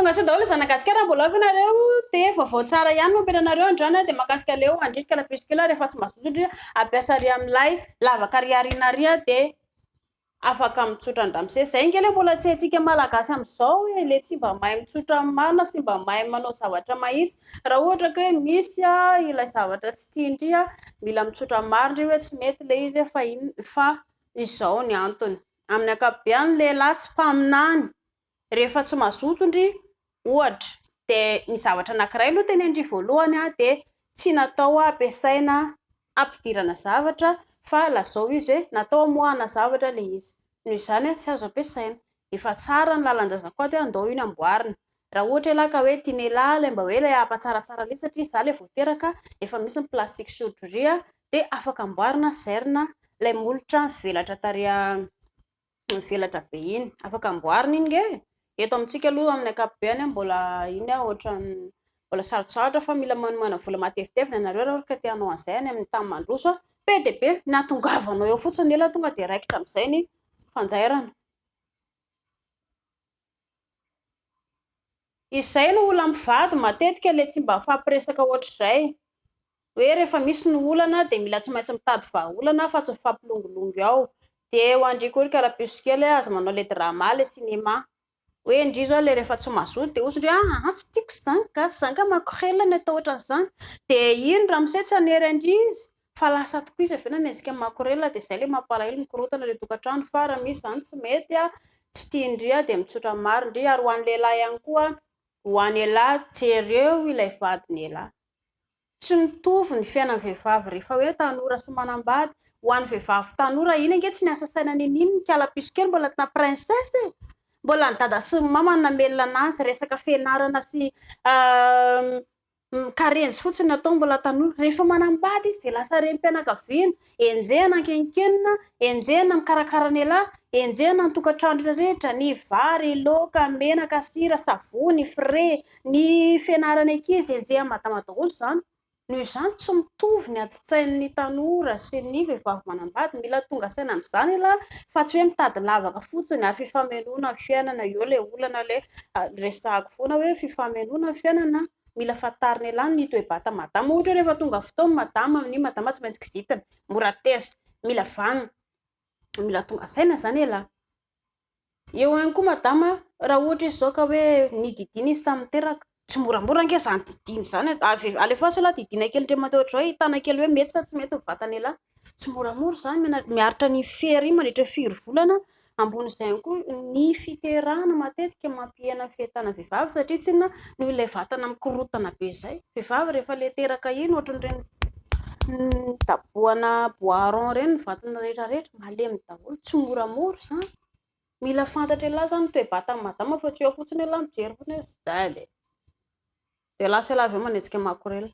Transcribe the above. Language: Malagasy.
tonga sao daholo zanagasikara mbola avy nareo dia vaovao tsara ihany mampianareo andrana dia makasika leo andritrika la pisikila rehefa tsy mazoto ampiasa ry amin'ilay lavaka riariana ry dia afaka mitsotra andamose zay ngely mbola tsy haintsika malagasy amin'izao hoe le tsy mba mahay mitsotra marina sy mba mahay manao zavatra mahitsy raha ohatra ka hoe misy ilay zavatra tsy tiandry mila mitsotra marina hoe tsy mety le izy fa izao ny antony amin'ny ankapobeny lehilahy tsy mpaminany rehefa tsy mazotondry ohatra dia ny zavatra anankiray aloha teny andry voalohany dia tsy natao ampiasaina ampidirana zavatra fa lazao izy hoe natao amoahana zavatra le izy noho izany tsy azo ampiasaina efa tsara ny lalan-jazakely andao iny amboarina raha ohatra laka hoe tiany lahy mba hoe ilay ampatsaratsara le satria za le voateraka efa misy ny plastique soudry dia afaka amboarina zairina ilay molotra mivelatra tareha mivelatra be iny afaka amboarina iny nge eto amintsika aloha amin'ny ankapobeny mbola iny ohatra mbola sarotsarotra fa mila manomana vola matevitevina nareo raha ka tianao an'izay any amin'ny tany mandroso be dia be nahatongavanao eo fotsiny ela tonga dia raikitra amin'izay ny fanjairana izay no olona mivady matetika le tsy mba fampiresaka ohatr'izay hoe rehefa misy ny olana dia mila tsy maintsy mitady vahaolana fa tsy fampilongolongo ao dia ho andrikory karapiso kely aza manao le drama le sinema hoe indry zao le rehefa tsy mazoto dia osy tsy tiako izany gasy izany ka makorelana atao ohatran'izany dia iny raha misy tsy hanery andry izy fa lasa tokoa izy avena miezika makorela dia izay le mampalahelo mikorotana le tokantrano fa raha misy izany tsy mety tsy tiandry dia mitsotra marindry ary ho an'ny lehilahy ihany koa ho an'ny lahy jereo ilay vadiny lahy tsy mitovy ny fiainan'ny vehivavy rehefa hoe tanora sy manambady ho an'ny vehivavy tanora iny ange tsy niasa saina nininy ny kalapiso kely mbola tena princesse mbola ny dada sy mama namelona anazy resaka fianarana sy karenjy fotsiny natao mbola tanora rehefa manambady izy dia lasa renim-pianakaviana enjehana ankehikenina enjehana mikarakara ny lahy enjehana ny tokantrano rehetra ny vary laoka menaka sira savony fre ny fianarana ankizy enjehana madama daholo izany noho izany tsy mitovy ny ati-tsain'ny tanora sy ny vehivavy manambady mila tonga saina amin'izany lahy fa tsy hoe mitady lavaka fotsiny ary fifamenoana fiainana eo le olana le resahako foana hoe fifamenoana fiainana mila fantarina lahy ny toe-bata madama ohatra rehefa tonga fotoana madama tsy maintsy kizitina mora tezitra mila vanina mila tonga saina izany lahy eo ihany koa madama raha ohatra izy zao ka hoe nididina izy tamin'ny teraka tsy moramora ange izany didiny izany alefaso lahy didina kely ndray mandeha ohatr'izao hitana kely hoe mety sa tsy mety vatany lahy tsy moramora izany miaritra ny fery mandritra 4 volana ambon'izay ihany koa ny fiterahana matetika mampihena fihetana vehivavy satria tsy inona noho ilay vatana mikorotana be izay vehivavy rehefa le teraka iny ohatran'ireny daboana boiron ireny ny vatana rehetrarehetra malemy daholo tsy moramora izany mila fantatra lahy izany toe-batany madama fa tsy eo fotsiny lahy mijery fotsiny dia lasa lahy avy eo manenjika makorela